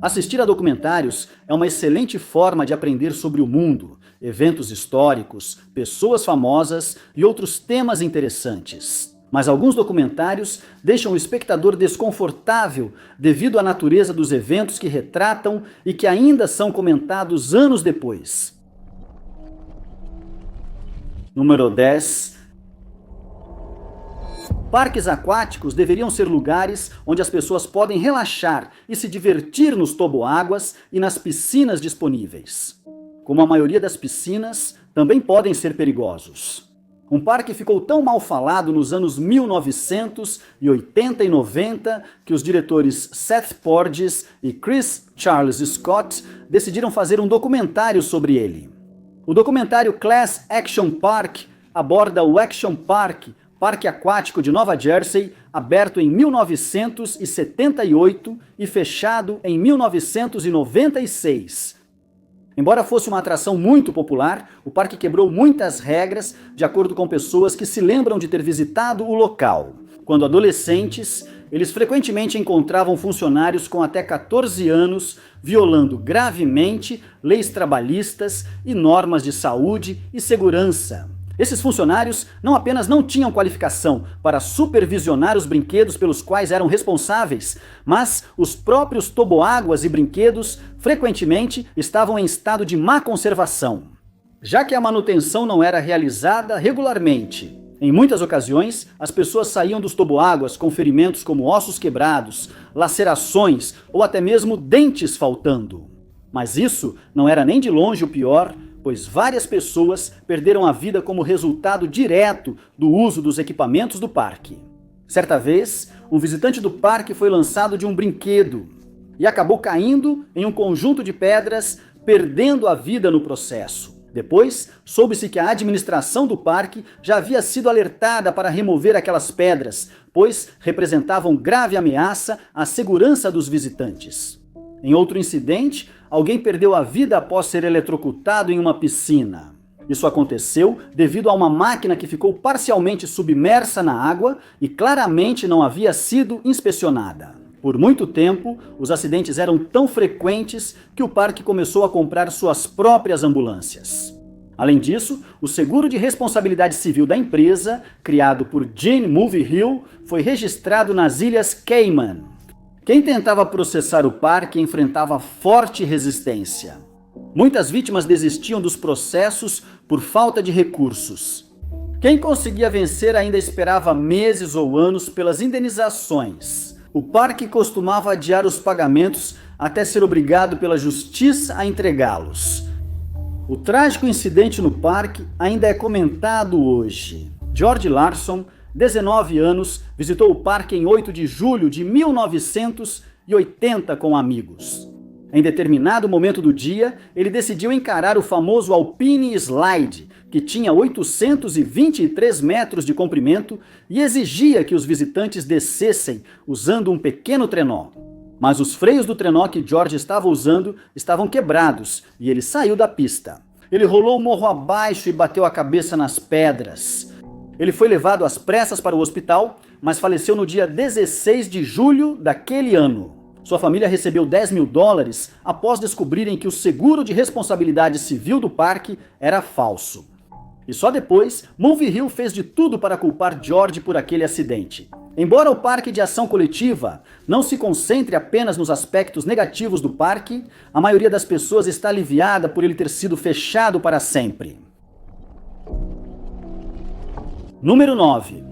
Assistir a documentários é uma excelente forma de aprender sobre o mundo, eventos históricos, pessoas famosas e outros temas interessantes. Mas alguns documentários deixam o espectador desconfortável devido à natureza dos eventos que retratam e que ainda são comentados anos depois. Número 10. Parques aquáticos deveriam ser lugares onde as pessoas podem relaxar e se divertir nos toboáguas e nas piscinas disponíveis. Como a maioria das piscinas, também podem ser perigosos. Um parque ficou tão mal falado nos anos 1980 e 90 que os diretores Seth Porges e Chris Charles Scott decidiram fazer um documentário sobre ele. O documentário Class Action Park aborda o Action Park, parque aquático de Nova Jersey, aberto em 1978 e fechado em 1996. Embora fosse uma atração muito popular, o parque quebrou muitas regras, de acordo com pessoas que se lembram de ter visitado o local. Quando adolescentes, eles frequentemente encontravam funcionários com até 14 anos violando gravemente leis trabalhistas e normas de saúde e segurança. Esses funcionários não apenas não tinham qualificação para supervisionar os brinquedos pelos quais eram responsáveis, mas os próprios toboáguas e brinquedos frequentemente estavam em estado de má conservação, já que a manutenção não era realizada regularmente. Em muitas ocasiões, as pessoas saíam dos toboáguas com ferimentos como ossos quebrados, lacerações ou até mesmo dentes faltando. Mas isso não era nem de longe o pior, pois várias pessoas perderam a vida como resultado direto do uso dos equipamentos do parque. Certa vez, um visitante do parque foi lançado de um brinquedo e acabou caindo em um conjunto de pedras, perdendo a vida no processo. Depois, soube-se que a administração do parque já havia sido alertada para remover aquelas pedras, pois representavam grave ameaça à segurança dos visitantes. Em outro incidente, alguém perdeu a vida após ser eletrocutado em uma piscina. Isso aconteceu devido a uma máquina que ficou parcialmente submersa na água e claramente não havia sido inspecionada. Por muito tempo, os acidentes eram tão frequentes que o parque começou a comprar suas próprias ambulâncias. Além disso, o seguro de responsabilidade civil da empresa, criado por Gene Mulvihill, foi registrado nas Ilhas Cayman. Quem tentava processar o parque enfrentava forte resistência. Muitas vítimas desistiam dos processos por falta de recursos. Quem conseguia vencer ainda esperava meses ou anos pelas indenizações. O parque costumava adiar os pagamentos até ser obrigado pela justiça a entregá-los. O trágico incidente no parque ainda é comentado hoje. George Larson, 19 anos, visitou o parque em 8 de julho de 1980 com amigos. Em determinado momento do dia, ele decidiu encarar o famoso Alpine Slide, que tinha 823 metros de comprimento e exigia que os visitantes descessem usando um pequeno trenó. Mas os freios do trenó que George estava usando estavam quebrados e ele saiu da pista. Ele rolou o morro abaixo e bateu a cabeça nas pedras. Ele foi levado às pressas para o hospital, mas faleceu no dia 16 de julho daquele ano. Sua família recebeu $10 mil após descobrirem que o seguro de responsabilidade civil do parque era falso. E só depois, Mulvihill fez de tudo para culpar George por aquele acidente. Embora o parque de ação coletiva não se concentre apenas nos aspectos negativos do parque, a maioria das pessoas está aliviada por ele ter sido fechado para sempre. Número 9.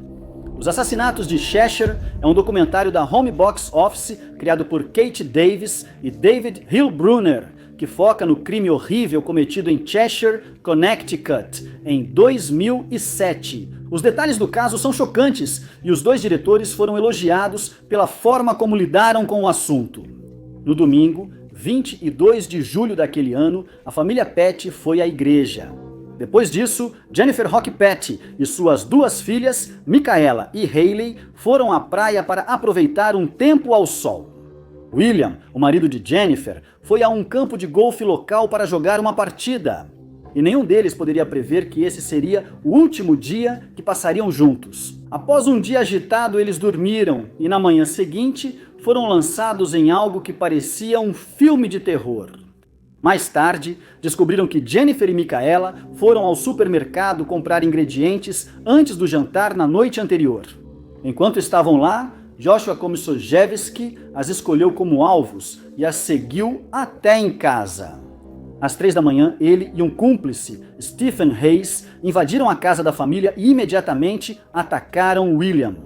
Os Assassinatos de Cheshire é um documentário da Home Box Office criado por Kate Davis e David Hillbrunner, que foca no crime horrível cometido em Cheshire, Connecticut, em 2007. Os detalhes do caso são chocantes e os dois diretores foram elogiados pela forma como lidaram com o assunto. No domingo, 22 de julho daquele ano, a família Petty foi à igreja. Depois disso, Jennifer Rock Petty e suas duas filhas, Micaela e Hayley, foram à praia para aproveitar um tempo ao sol. William, o marido de Jennifer, foi a um campo de golfe local para jogar uma partida. E nenhum deles poderia prever que esse seria o último dia que passariam juntos. Após um dia agitado, eles dormiram e na manhã seguinte foram lançados em algo que parecia um filme de terror. Mais tarde, descobriram que Jennifer e Micaela foram ao supermercado comprar ingredientes antes do jantar na noite anterior. Enquanto estavam lá, Joshua Komisojewski as escolheu como alvos e as seguiu até em casa. Às 3 da manhã, ele e um cúmplice, Stephen Hayes, invadiram a casa da família e imediatamente atacaram William.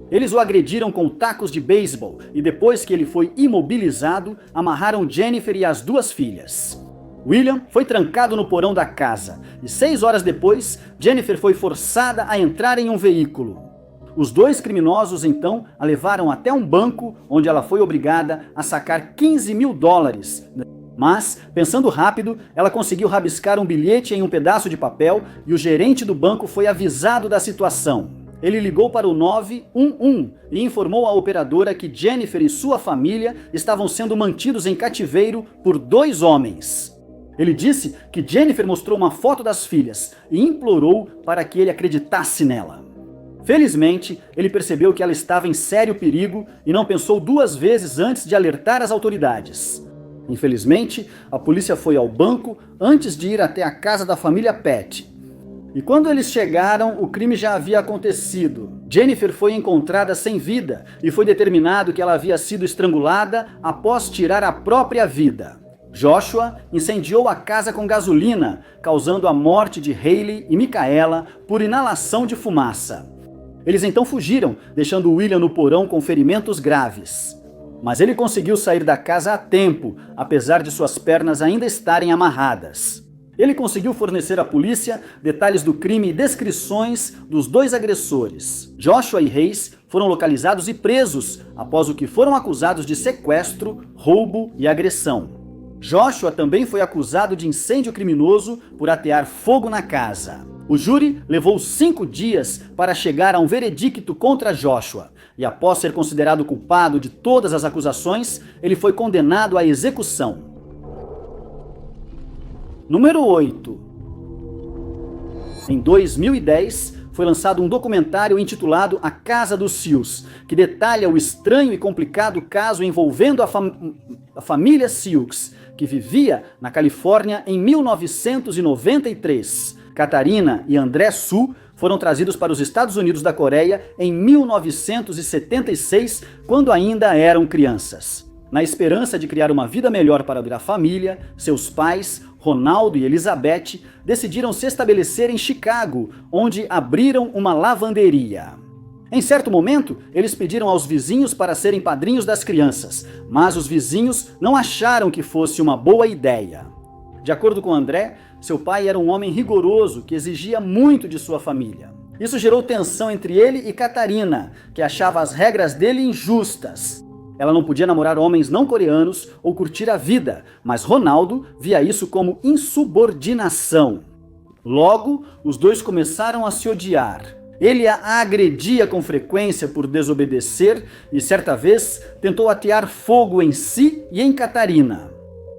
Eles o agrediram com tacos de beisebol e depois que ele foi imobilizado, amarraram Jennifer e as 2 filhas. William foi trancado no porão da casa e 6 horas depois, Jennifer foi forçada a entrar em um veículo. Os 2 criminosos então a levaram até um banco onde ela foi obrigada a sacar $15.000. Mas, pensando rápido, ela conseguiu rabiscar um bilhete em um pedaço de papel e o gerente do banco foi avisado da situação. Ele ligou para o 911 e informou à operadora que Jennifer e sua família estavam sendo mantidos em cativeiro por 2 homens. Ele disse que Jennifer mostrou uma foto das filhas e implorou para que ele acreditasse nela. Felizmente, ele percebeu que ela estava em sério perigo e não pensou 2 vezes antes de alertar as autoridades. Infelizmente, a polícia foi ao banco antes de ir até a casa da família Pett. E quando eles chegaram, o crime já havia acontecido. Jennifer foi encontrada sem vida e foi determinado que ela havia sido estrangulada após tirar a própria vida. Joshua incendiou a casa com gasolina, causando a morte de Hayley e Micaela por inalação de fumaça. Eles então fugiram, deixando William no porão com ferimentos graves. Mas ele conseguiu sair da casa a tempo, apesar de suas pernas ainda estarem amarradas. Ele conseguiu fornecer à polícia detalhes do crime e descrições dos 2 agressores. Joshua e Hayes foram localizados e presos, após o que foram acusados de sequestro, roubo e agressão. Joshua também foi acusado de incêndio criminoso por atear fogo na casa. O júri levou 5 dias para chegar a um veredicto contra Joshua, e após ser considerado culpado de todas as acusações, ele foi condenado à execução. Número 8. Em 2010, foi lançado um documentário intitulado A Casa dos Seals, que detalha o estranho e complicado caso envolvendo a família Seals, que vivia na Califórnia em 1993. Katarina e André Su foram trazidos para os Estados Unidos da Coreia em 1976, quando ainda eram crianças. Na esperança de criar uma vida melhor para a família, seus pais, Ronaldo e Elizabeth, decidiram se estabelecer em Chicago, onde abriram uma lavanderia. Em certo momento, eles pediram aos vizinhos para serem padrinhos das crianças, mas os vizinhos não acharam que fosse uma boa ideia. De acordo com André, seu pai era um homem rigoroso que exigia muito de sua família. Isso gerou tensão entre ele e Katarina, que achava as regras dele injustas. Ela não podia namorar homens não coreanos ou curtir a vida, mas Ronaldo via isso como insubordinação. Logo, os 2 começaram a se odiar. Ele a agredia com frequência por desobedecer e, certa vez, tentou atear fogo em si e em Katarina.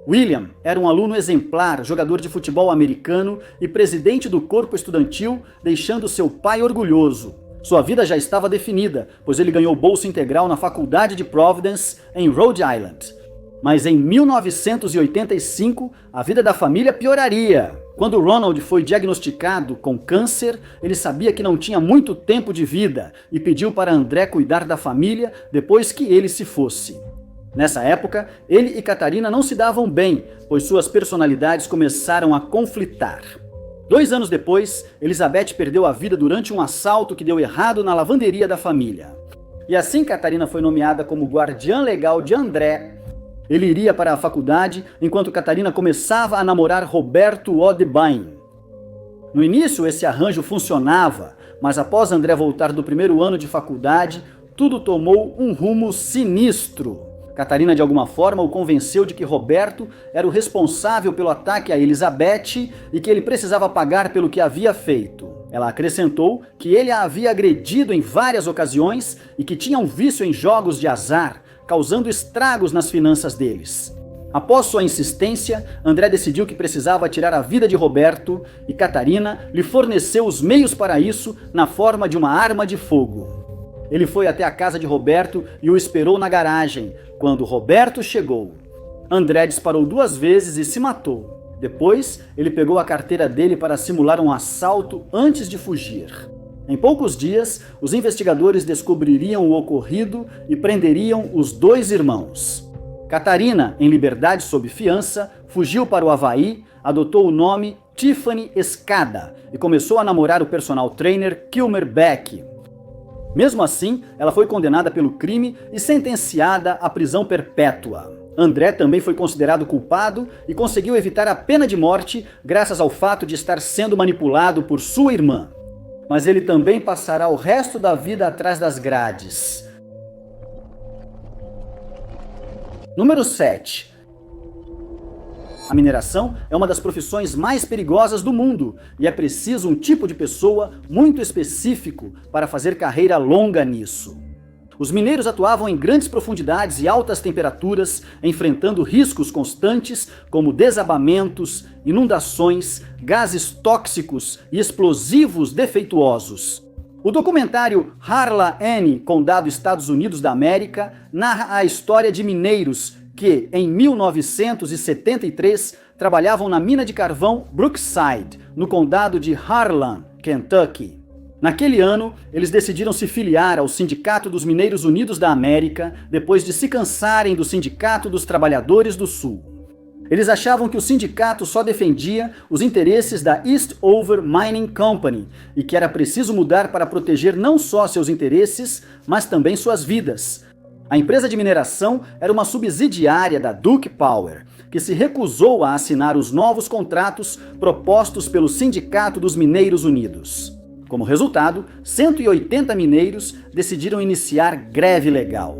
William era um aluno exemplar, jogador de futebol americano e presidente do corpo estudantil, deixando seu pai orgulhoso. Sua vida já estava definida, pois ele ganhou bolsa integral na faculdade de Providence, em Rhode Island. Mas em 1985, a vida da família pioraria. Quando Ronald foi diagnosticado com câncer, ele sabia que não tinha muito tempo de vida e pediu para André cuidar da família depois que ele se fosse. Nessa época, ele e Katarina não se davam bem, pois suas personalidades começaram a conflitar. 2 anos depois, Elizabeth perdeu a vida durante um assalto que deu errado na lavanderia da família. E assim Katarina foi nomeada como guardiã legal de André. Ele iria para a faculdade, enquanto Katarina começava a namorar Roberto Odebain. No início, esse arranjo funcionava, mas após André voltar do 1º ano de faculdade, tudo tomou um rumo sinistro. Katarina, de alguma forma, o convenceu de que Roberto era o responsável pelo ataque a Elizabeth e que ele precisava pagar pelo que havia feito. Ela acrescentou que ele a havia agredido em várias ocasiões e que tinha um vício em jogos de azar, causando estragos nas finanças deles. Após sua insistência, André decidiu que precisava tirar a vida de Roberto e Katarina lhe forneceu os meios para isso na forma de uma arma de fogo. Ele foi até a casa de Roberto e o esperou na garagem. Quando Roberto chegou, André disparou 2 vezes e se matou. Depois, ele pegou a carteira dele para simular um assalto antes de fugir. Em poucos dias, os investigadores descobririam o ocorrido e prenderiam os 2 irmãos. Catarina, em liberdade sob fiança, fugiu para o Havaí, adotou o nome Tiffany Escada e começou a namorar o personal trainer Kilmer Beck. Mesmo assim, ela foi condenada pelo crime e sentenciada à prisão perpétua. André também foi considerado culpado e conseguiu evitar a pena de morte graças ao fato de estar sendo manipulado por sua irmã. Mas ele também passará o resto da vida atrás das grades. Número 7. A mineração é uma das profissões mais perigosas do mundo e é preciso um tipo de pessoa muito específico para fazer carreira longa nisso. Os mineiros atuavam em grandes profundidades e altas temperaturas, enfrentando riscos constantes como desabamentos, inundações, gases tóxicos e explosivos defeituosos. O documentário Harlan N., Condado Estados Unidos da América, narra a história de mineiros que, em 1973, trabalhavam na mina de carvão Brookside, no condado de Harlan, Kentucky. Naquele ano, eles decidiram se filiar ao Sindicato dos Mineiros Unidos da América, depois de se cansarem do Sindicato dos Trabalhadores do Sul. Eles achavam que o sindicato só defendia os interesses da Eastover Mining Company e que era preciso mudar para proteger não só seus interesses, mas também suas vidas. A empresa de mineração era uma subsidiária da Duke Power, que se recusou a assinar os novos contratos propostos pelo Sindicato dos Mineiros Unidos. Como resultado, 180 mineiros decidiram iniciar greve legal.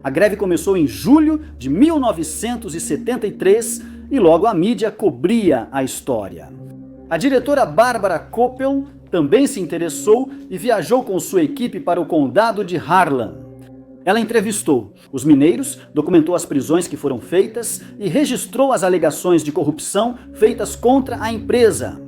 A greve começou em julho de 1973 e logo a mídia cobria a história. A diretora Barbara Koppel também se interessou e viajou com sua equipe para o condado de Harlan. Ela entrevistou os mineiros, documentou as prisões que foram feitas e registrou as alegações de corrupção feitas contra a empresa.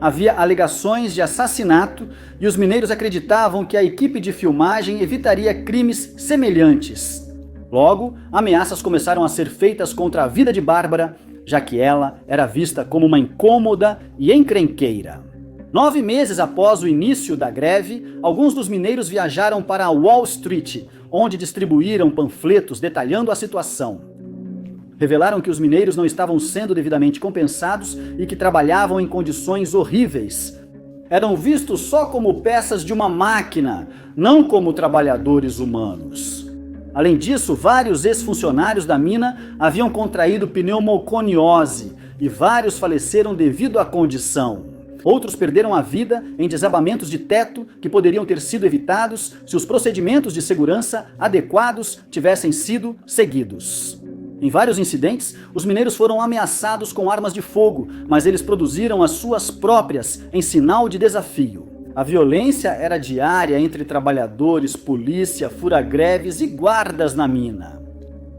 Havia alegações de assassinato e os mineiros acreditavam que a equipe de filmagem evitaria crimes semelhantes. Logo, ameaças começaram a ser feitas contra a vida de Bárbara, já que ela era vista como uma incômoda e encrenqueira. 9 meses após o início da greve, alguns dos mineiros viajaram para Wall Street, onde distribuíram panfletos detalhando a situação. Revelaram que os mineiros não estavam sendo devidamente compensados e que trabalhavam em condições horríveis. Eram vistos só como peças de uma máquina, não como trabalhadores humanos. Além disso, vários ex-funcionários da mina haviam contraído pneumoconiose e vários faleceram devido à condição. Outros perderam a vida em desabamentos de teto que poderiam ter sido evitados se os procedimentos de segurança adequados tivessem sido seguidos. Em vários incidentes, os mineiros foram ameaçados com armas de fogo, mas eles produziram as suas próprias em sinal de desafio. A violência era diária entre trabalhadores, polícia, fura-greves e guardas na mina.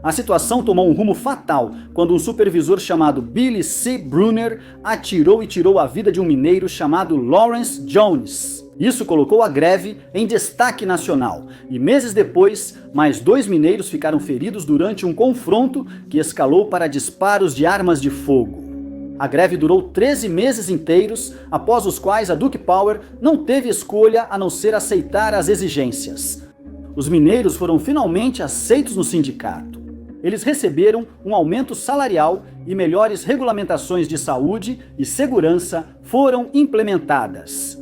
A situação tomou um rumo fatal quando um supervisor chamado Billy C. Brunner atirou e tirou a vida de um mineiro chamado Lawrence Jones. Isso colocou a greve em destaque nacional e meses depois, mais 2 mineiros ficaram feridos durante um confronto que escalou para disparos de armas de fogo. A greve durou 13 meses inteiros, após os quais a Duke Power não teve escolha a não ser aceitar as exigências. Os mineiros foram finalmente aceitos no sindicato. Eles receberam um aumento salarial e melhores regulamentações de saúde e segurança foram implementadas.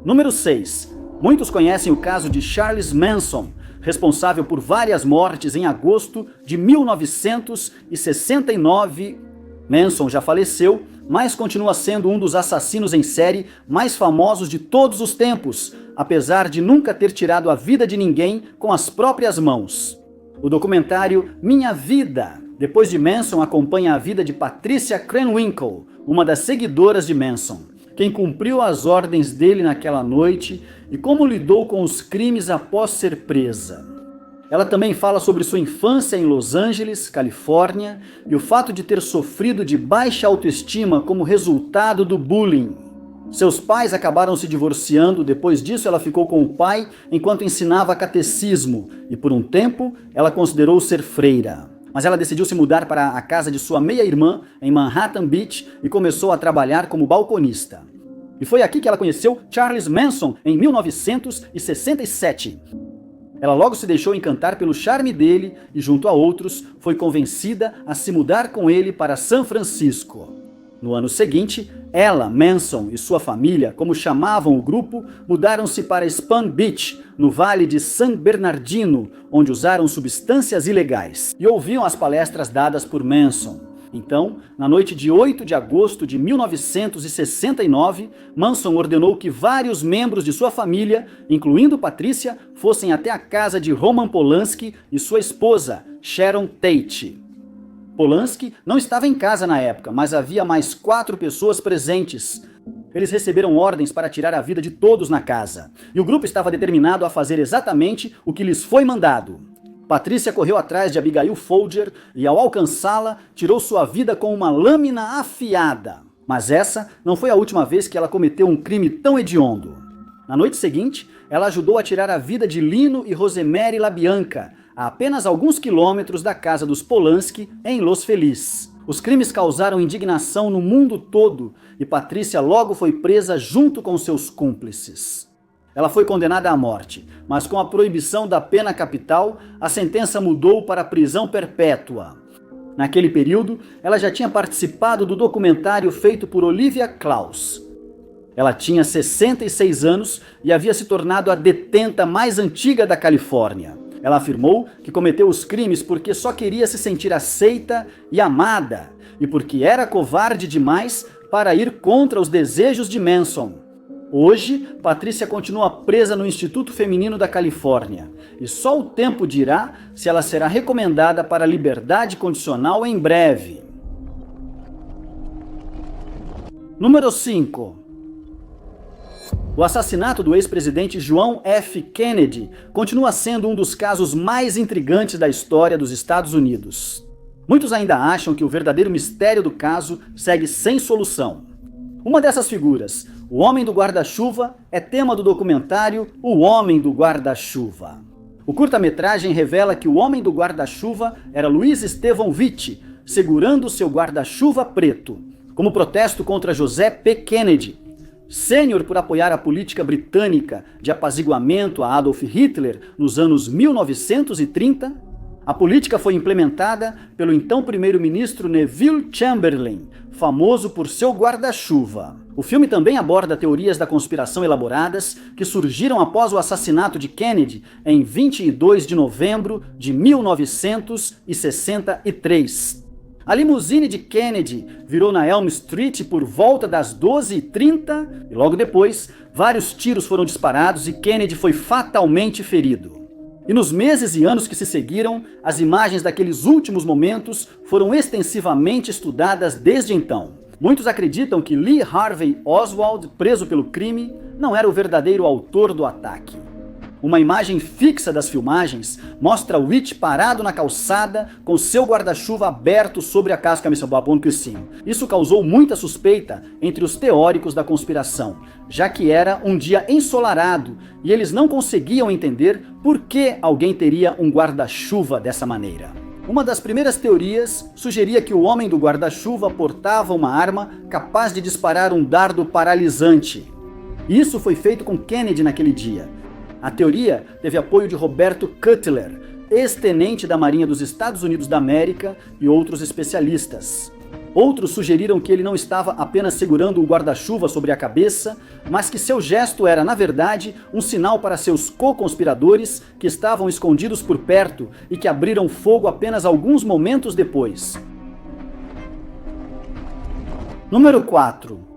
Número 6. Muitos conhecem o caso de Charles Manson, responsável por várias mortes em agosto de 1969. Manson já faleceu, mas continua sendo um dos assassinos em série mais famosos de todos os tempos, apesar de nunca ter tirado a vida de ninguém com as próprias mãos. O documentário Minha Vida, depois de Manson, acompanha a vida de Patricia Krenwinkel, uma das seguidoras de Manson, quem cumpriu as ordens dele naquela noite e como lidou com os crimes após ser presa. Ela também fala sobre sua infância em Los Angeles, Califórnia, e o fato de ter sofrido de baixa autoestima como resultado do bullying. Seus pais acabaram se divorciando, depois disso ela ficou com o pai enquanto ensinava catecismo e por um tempo ela considerou ser freira. Mas ela decidiu se mudar para a casa de sua meia-irmã em Manhattan Beach e começou a trabalhar como balconista. E foi aqui que ela conheceu Charles Manson em 1967. Ela logo se deixou encantar pelo charme dele e, junto a outros, foi convencida a se mudar com ele para São Francisco. No ano seguinte, ela, Manson e sua família, como chamavam o grupo, mudaram-se para Spun Beach, no Vale de San Bernardino, onde usaram substâncias ilegais e ouviam as palestras dadas por Manson. Então, na noite de 8 de agosto de 1969, Manson ordenou que vários membros de sua família, incluindo Patrícia, fossem até a casa de Roman Polanski e sua esposa, Sharon Tate. Polanski não estava em casa na época, mas havia mais 4 pessoas presentes. Eles receberam ordens para tirar a vida de todos na casa, e o grupo estava determinado a fazer exatamente o que lhes foi mandado. Patrícia correu atrás de Abigail Folger e, ao alcançá-la, tirou sua vida com uma lâmina afiada. Mas essa não foi a última vez que ela cometeu um crime tão hediondo. Na noite seguinte, ela ajudou a tirar a vida de Lino e Rosemary LaBianca, a apenas alguns quilômetros da casa dos Polanski, em Los Feliz. Os crimes causaram indignação no mundo todo e Patrícia logo foi presa junto com seus cúmplices. Ela foi condenada à morte, mas com a proibição da pena capital, a sentença mudou para prisão perpétua. Naquele período, ela já tinha participado do documentário feito por Olivia Klaus. Ela tinha 66 anos e havia se tornado a detenta mais antiga da Califórnia. Ela afirmou que cometeu os crimes porque só queria se sentir aceita e amada, e porque era covarde demais para ir contra os desejos de Manson. Hoje, Patrícia continua presa no Instituto Feminino da Califórnia, e só o tempo dirá se ela será recomendada para liberdade condicional em breve. Número 5. O assassinato do ex-presidente John F. Kennedy continua sendo um dos casos mais intrigantes da história dos Estados Unidos. Muitos ainda acham que o verdadeiro mistério do caso segue sem solução. Uma dessas figuras, o Homem do Guarda-Chuva, é tema do documentário O Homem do Guarda-Chuva. O curta-metragem revela que o Homem do Guarda-Chuva era Luiz Estevão Witte, segurando seu guarda-chuva preto, como protesto contra José P. Kennedy, sênior por apoiar a política britânica de apaziguamento a Adolf Hitler nos anos 1930. A política foi implementada pelo então primeiro-ministro Neville Chamberlain, famoso por seu guarda-chuva. O filme também aborda teorias da conspiração elaboradas que surgiram após o assassinato de Kennedy em 22 de novembro de 1963. A limusine de Kennedy virou na Elm Street por volta das 12h30 e logo depois, vários tiros foram disparados e Kennedy foi fatalmente ferido. E nos meses e anos que se seguiram, as imagens daqueles últimos momentos foram extensivamente estudadas desde então. Muitos acreditam que Lee Harvey Oswald, preso pelo crime, não era o verdadeiro autor do ataque. Uma imagem fixa das filmagens mostra Witte parado na calçada com seu guarda-chuva aberto sobre a casca. Isso causou muita suspeita entre os teóricos da conspiração, já que era um dia ensolarado e eles não conseguiam entender por que alguém teria um guarda-chuva dessa maneira. Uma das primeiras teorias sugeria que o homem do guarda-chuva portava uma arma capaz de disparar um dardo paralisante. Isso foi feito com Kennedy naquele dia. A teoria teve apoio de Roberto Cutler, ex-tenente da Marinha dos Estados Unidos da América, e outros especialistas. Outros sugeriram que ele não estava apenas segurando o guarda-chuva sobre a cabeça, mas que seu gesto era, na verdade, um sinal para seus co-conspiradores que estavam escondidos por perto e que abriram fogo apenas alguns momentos depois. Número 4.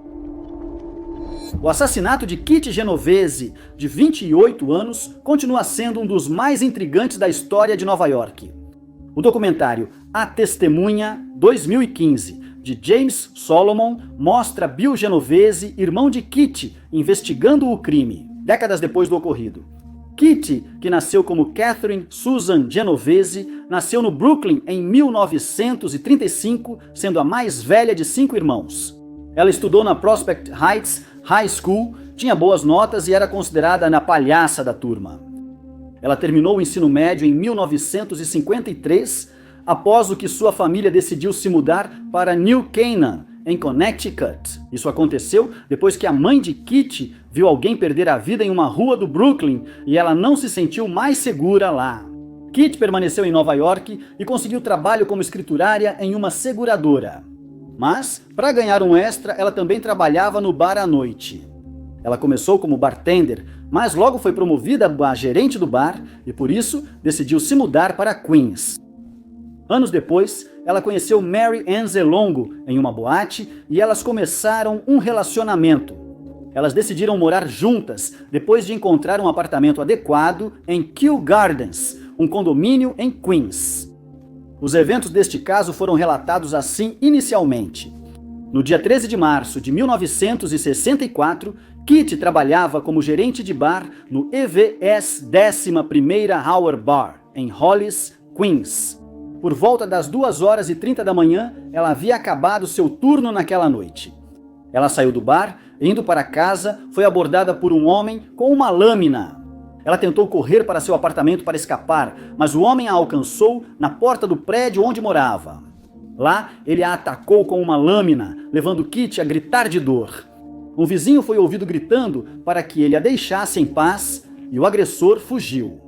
O assassinato de Kitty Genovese, de 28 anos, continua sendo um dos mais intrigantes da história de Nova York. O documentário A Testemunha, 2015, de James Solomon, mostra Bill Genovese, irmão de Kitty, investigando o crime, décadas depois do ocorrido. Kitty, que nasceu como Catherine Susan Genovese, nasceu no Brooklyn em 1935, sendo a mais velha de 5 irmãos. Ela estudou na Prospect Heights high school, tinha boas notas e era considerada a palhaça da turma. Ela terminou o ensino médio em 1953, após o que sua família decidiu se mudar para New Canaan, em Connecticut. Isso aconteceu depois que a mãe de Kitty viu alguém perder a vida em uma rua do Brooklyn e ela não se sentiu mais segura lá. Kitty permaneceu em Nova York e conseguiu trabalho como escriturária em uma seguradora. Mas, para ganhar um extra, ela também trabalhava no bar à noite. Ela começou como bartender, mas logo foi promovida a gerente do bar e por isso decidiu se mudar para Queens. Anos depois, ela conheceu Mary Ann Zelongo em uma boate e elas começaram um relacionamento. Elas decidiram morar juntas depois de encontrar um apartamento adequado em Kew Gardens, um condomínio em Queens. Os eventos deste caso foram relatados assim inicialmente. No dia 13 de março de 1964, Kitty trabalhava como gerente de bar no EVS 11ª Hour Bar, em Hollis, Queens. Por volta das 2h30 da manhã, ela havia acabado seu turno naquela noite. Ela saiu do bar, indo para casa, foi abordada por um homem com uma lâmina. Ela tentou correr para seu apartamento para escapar, mas o homem a alcançou na porta do prédio onde morava. Lá, ele a atacou com uma lâmina, levando Kitty a gritar de dor. Um vizinho foi ouvido gritando para que ele a deixasse em paz e o agressor fugiu.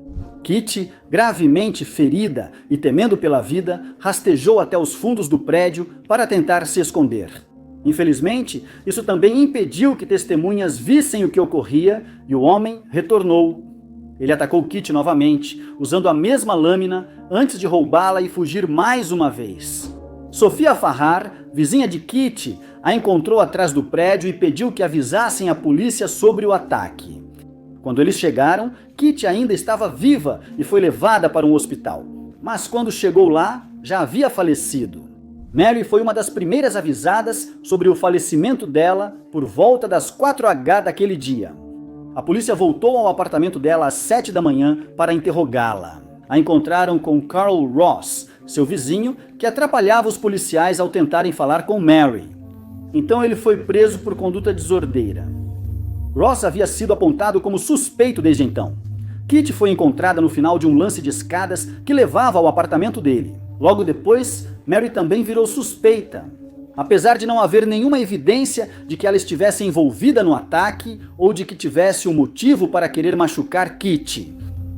Kitty, gravemente ferida e temendo pela vida, rastejou até os fundos do prédio para tentar se esconder. Infelizmente, isso também impediu que testemunhas vissem o que ocorria e o homem retornou. Ele atacou Kitty novamente, usando a mesma lâmina, antes de roubá-la e fugir mais uma vez. Sofia Farrar, vizinha de Kitty, a encontrou atrás do prédio e pediu que avisassem a polícia sobre o ataque. Quando eles chegaram, Kitty ainda estava viva e foi levada para um hospital. Mas quando chegou lá, já havia falecido. Mary foi uma das primeiras avisadas sobre o falecimento dela por volta das 4h daquele dia. A polícia voltou ao apartamento dela às 7 da manhã para interrogá-la. A encontraram com Carl Ross, seu vizinho, que atrapalhava os policiais ao tentarem falar com Mary. Então ele foi preso por conduta desordeira. Ross havia sido apontado como suspeito desde então. Kitty foi encontrada no final de um lance de escadas que levava ao apartamento dele. Logo depois, Mary também virou suspeita. Apesar de não haver nenhuma evidência de que ela estivesse envolvida no ataque ou de que tivesse um motivo para querer machucar Kitty.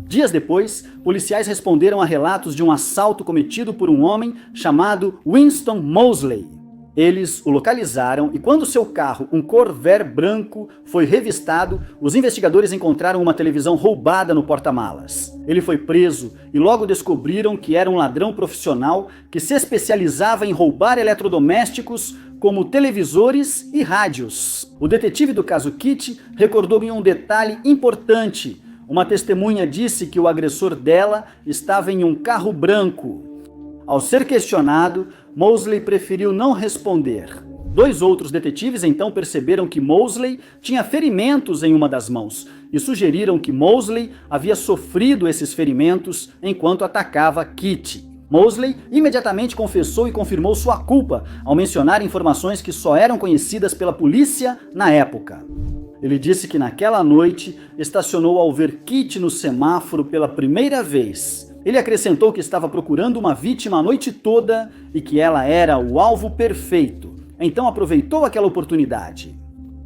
Dias depois, policiais responderam a relatos de um assalto cometido por um homem chamado Winston Mosley. Eles o localizaram e quando seu carro, um Corvair branco, foi revistado, os investigadores encontraram uma televisão roubada no porta-malas. Ele foi preso e logo descobriram que era um ladrão profissional que se especializava em roubar eletrodomésticos como televisores e rádios. O detetive do caso Kitty recordou em um detalhe importante. Uma testemunha disse que o agressor dela estava em um carro branco. Ao ser questionado, Mosley preferiu não responder. 2 outros detetives então perceberam que Mosley tinha ferimentos em uma das mãos e sugeriram que Mosley havia sofrido esses ferimentos enquanto atacava Kitty. Mosley imediatamente confessou e confirmou sua culpa ao mencionar informações que só eram conhecidas pela polícia na época. Ele disse que naquela noite estacionou ao ver Kitty no semáforo pela primeira vez. Ele acrescentou que estava procurando uma vítima a noite toda e que ela era o alvo perfeito. Então aproveitou aquela oportunidade.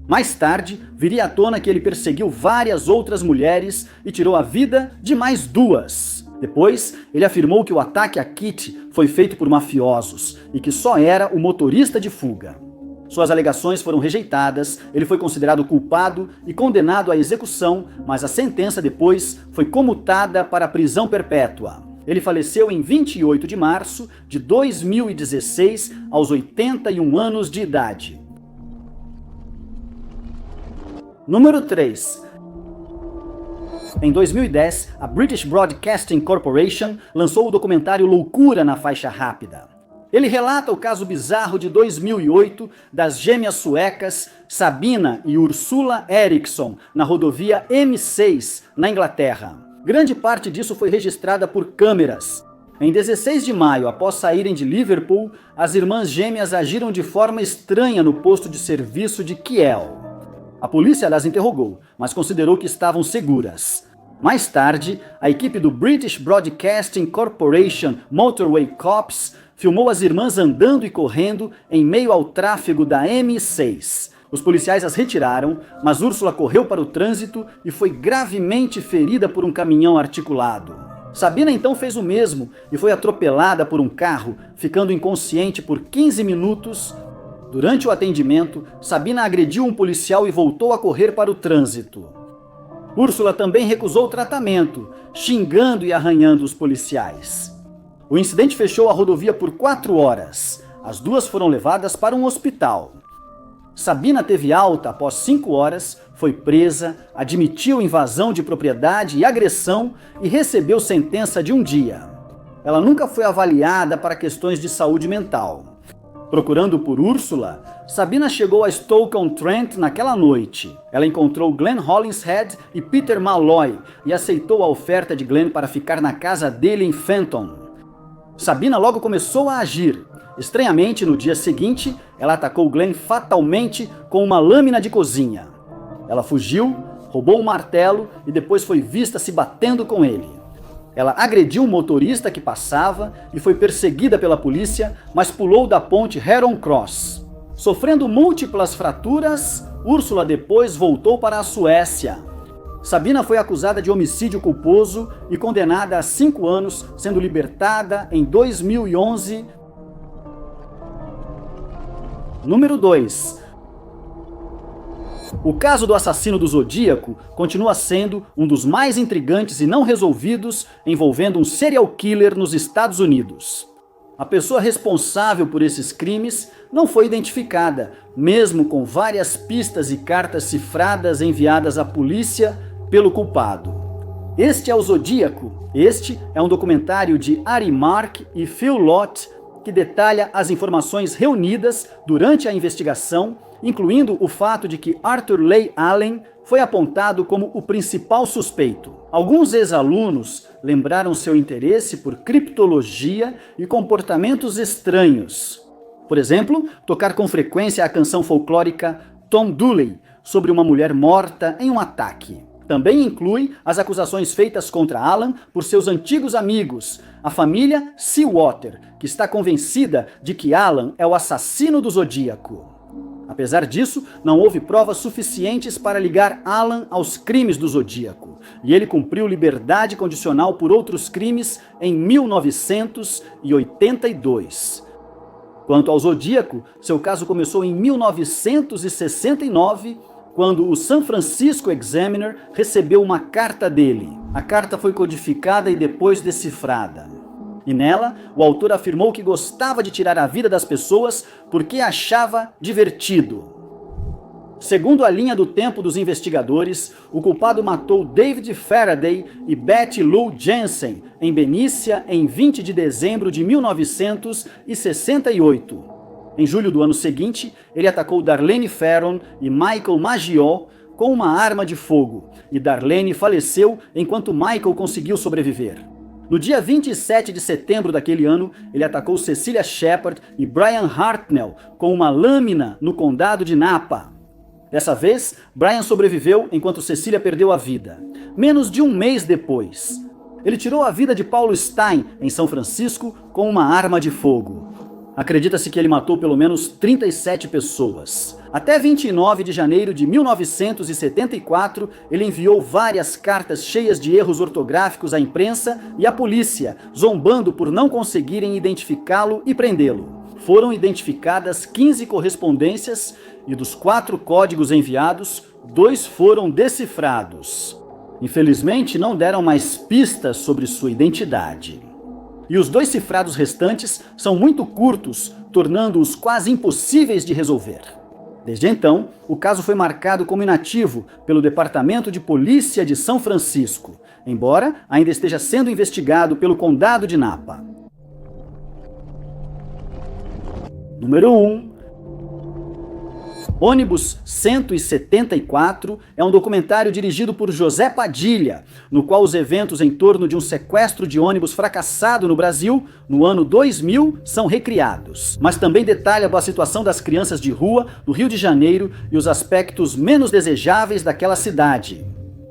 Mais tarde, viria à tona que ele perseguiu várias outras mulheres e tirou a vida de mais 2. Depois, ele afirmou que o ataque a Kitty foi feito por mafiosos e que só era o motorista de fuga. Suas alegações foram rejeitadas, ele foi considerado culpado e condenado à execução, mas a sentença depois foi comutada para a prisão perpétua. Ele faleceu em 28 de março de 2016, aos 81 anos de idade. Número 3. Em 2010, a British Broadcasting Corporation lançou o documentário Loucura na Faixa Rápida. Ele relata o caso bizarro de 2008 das gêmeas suecas Sabina e Ursula Eriksson na rodovia M6, na Inglaterra. Grande parte disso foi registrada por câmeras. Em 16 de maio, após saírem de Liverpool, as irmãs gêmeas agiram de forma estranha no posto de serviço de Kiel. A polícia as interrogou, mas considerou que estavam seguras. Mais tarde, a equipe do British Broadcasting Corporation Motorway Cops filmou as irmãs andando e correndo em meio ao tráfego da M6. Os policiais as retiraram, mas Úrsula correu para o trânsito e foi gravemente ferida por um caminhão articulado. Sabina então fez o mesmo e foi atropelada por um carro, ficando inconsciente por 15 minutos. Durante o atendimento, Sabina agrediu um policial e voltou a correr para o trânsito. Úrsula também recusou o tratamento, xingando e arranhando os policiais. O incidente fechou a rodovia por 4 horas. As duas foram levadas para um hospital. Sabina teve alta após 5 horas, foi presa, admitiu invasão de propriedade e agressão e recebeu sentença de 1 dia. Ela nunca foi avaliada para questões de saúde mental. Procurando por Úrsula, Sabina chegou a Stoke-on-Trent naquela noite. Ela encontrou Glenn Hollinshead e Peter Malloy e aceitou a oferta de Glenn para ficar na casa dele em Fenton. Sabina logo começou a agir. Estranhamente, no dia seguinte, ela atacou Glenn fatalmente com uma lâmina de cozinha. Ela fugiu, roubou um martelo e depois foi vista se batendo com ele. Ela agrediu um motorista que passava e foi perseguida pela polícia, mas pulou da ponte Heron Cross. Sofrendo múltiplas fraturas, Úrsula depois voltou para a Suécia. Sabina foi acusada de homicídio culposo e condenada a 5 anos, sendo libertada em 2011. Número 2. O caso do assassino do Zodíaco continua sendo um dos mais intrigantes e não resolvidos envolvendo um serial killer nos Estados Unidos. A pessoa responsável por esses crimes não foi identificada, mesmo com várias pistas e cartas cifradas enviadas à polícia pelo culpado. Este é o Zodíaco. Este é um documentário de Ari Mark e Phil Lott que detalha as informações reunidas durante a investigação, incluindo o fato de que Arthur Leigh Allen foi apontado como o principal suspeito. Alguns ex-alunos lembraram seu interesse por criptologia e comportamentos estranhos. Por exemplo, tocar com frequência a canção folclórica Tom Dooley, sobre uma mulher morta em um ataque. Também inclui as acusações feitas contra Alan por seus antigos amigos, a família Seawater, que está convencida de que Alan é o assassino do Zodíaco. Apesar disso, não houve provas suficientes para ligar Alan aos crimes do Zodíaco, e ele cumpriu liberdade condicional por outros crimes em 1982. Quanto ao Zodíaco, seu caso começou em 1969, quando o San Francisco Examiner recebeu uma carta dele. A carta foi codificada e depois decifrada. E nela, o autor afirmou que gostava de tirar a vida das pessoas porque achava divertido. Segundo a linha do tempo dos investigadores, o culpado matou David Faraday e Betty Lou Jensen em Benícia em 20 de dezembro de 1968. Em julho do ano seguinte, ele atacou Darlene Ferron e Michael Maggiò com uma arma de fogo, e Darlene faleceu enquanto Michael conseguiu sobreviver. No dia 27 de setembro daquele ano, ele atacou Cecilia Shepard e Brian Hartnell com uma lâmina no condado de Napa. Dessa vez, Brian sobreviveu enquanto Cecilia perdeu a vida. Menos de um mês depois, ele tirou a vida de Paulo Stein em São Francisco com uma arma de fogo. Acredita-se que ele matou pelo menos 37 pessoas. Até 29 de janeiro de 1974, ele enviou várias cartas cheias de erros ortográficos à imprensa e à polícia, zombando por não conseguirem identificá-lo e prendê-lo. Foram identificadas 15 correspondências e dos 4 códigos enviados, 2 foram decifrados. Infelizmente, não deram mais pistas sobre sua identidade. E os 2 cifrados restantes são muito curtos, tornando-os quase impossíveis de resolver. Desde então, o caso foi marcado como inativo pelo Departamento de Polícia de São Francisco, embora ainda esteja sendo investigado pelo Condado de Napa. Número 1. Ônibus 174 é um documentário dirigido por José Padilha, no qual os eventos em torno de um sequestro de ônibus fracassado no Brasil, no ano 2000, são recriados. Mas também detalha a situação das crianças de rua no Rio de Janeiro e os aspectos menos desejáveis daquela cidade.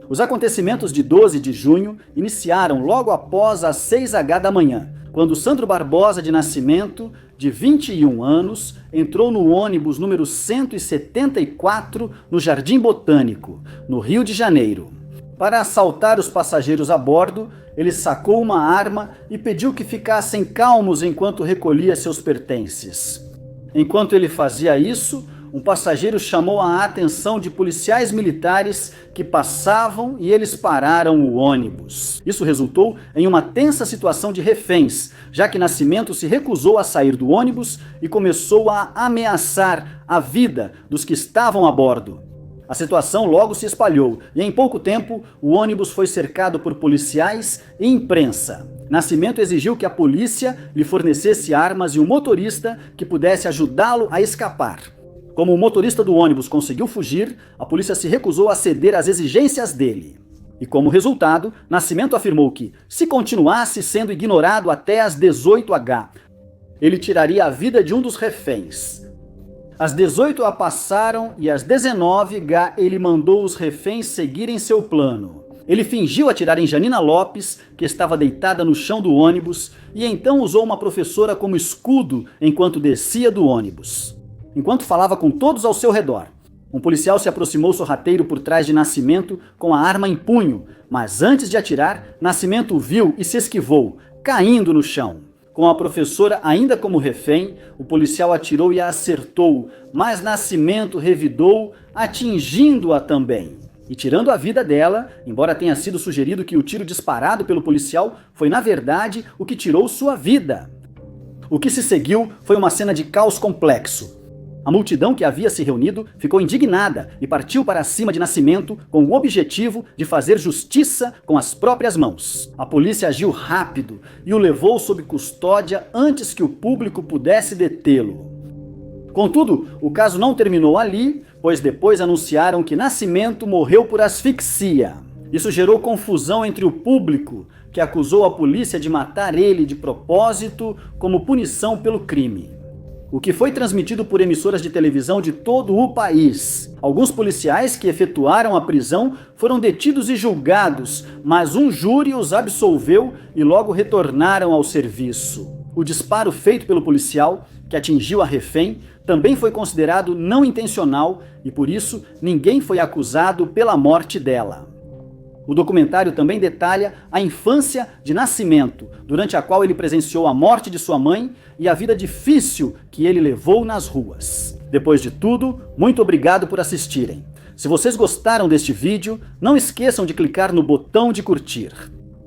Os acontecimentos de 12 de junho iniciaram logo após as 6h da manhã, quando Sandro Barbosa de Nascimento, de 21 anos, entrou no ônibus número 174 no Jardim Botânico, no Rio de Janeiro. Para assaltar os passageiros a bordo, ele sacou uma arma e pediu que ficassem calmos enquanto recolhia seus pertences. Enquanto ele fazia isso, um passageiro chamou a atenção de policiais militares que passavam e eles pararam o ônibus. Isso resultou em uma tensa situação de reféns, já que Nascimento se recusou a sair do ônibus e começou a ameaçar a vida dos que estavam a bordo. A situação logo se espalhou e em pouco tempo o ônibus foi cercado por policiais e imprensa. Nascimento exigiu que a polícia lhe fornecesse armas e um motorista que pudesse ajudá-lo a escapar. Como o motorista do ônibus conseguiu fugir, a polícia se recusou a ceder às exigências dele. E como resultado, Nascimento afirmou que, se continuasse sendo ignorado até às 18h, ele tiraria a vida de um dos reféns. Às 18h passaram e às 19h ele mandou os reféns seguirem seu plano. Ele fingiu atirar em Janina Lopes, que estava deitada no chão do ônibus, e então usou uma professora como escudo enquanto descia do ônibus. Enquanto falava com todos ao seu redor, um policial se aproximou sorrateiro por trás de Nascimento com a arma em punho, mas antes de atirar, Nascimento o viu e se esquivou, caindo no chão. Com a professora ainda como refém, o policial atirou e a acertou, mas Nascimento revidou, atingindo-a também. E tirando a vida dela, embora tenha sido sugerido que o tiro disparado pelo policial foi na verdade o que tirou sua vida. O que se seguiu foi uma cena de caos complexo. A multidão que havia se reunido ficou indignada e partiu para cima de Nascimento com o objetivo de fazer justiça com as próprias mãos. A polícia agiu rápido e o levou sob custódia antes que o público pudesse detê-lo. Contudo, o caso não terminou ali, pois depois anunciaram que Nascimento morreu por asfixia. Isso gerou confusão entre o público, que acusou a polícia de matar ele de propósito como punição pelo crime. O que foi transmitido por emissoras de televisão de todo o país. Alguns policiais que efetuaram a prisão foram detidos e julgados, mas um júri os absolveu e logo retornaram ao serviço. O disparo feito pelo policial, que atingiu a refém, também foi considerado não intencional e por isso ninguém foi acusado pela morte dela. O documentário também detalha a infância de Nascimento, durante a qual ele presenciou a morte de sua mãe e a vida difícil que ele levou nas ruas. Depois de tudo, muito obrigado por assistirem. Se vocês gostaram deste vídeo, não esqueçam de clicar no botão de curtir.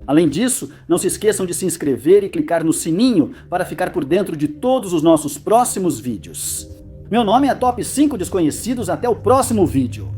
Além disso, não se esqueçam de se inscrever e clicar no sininho para ficar por dentro de todos os nossos próximos vídeos. Meu nome é Top 5 Desconhecidos, até o próximo vídeo.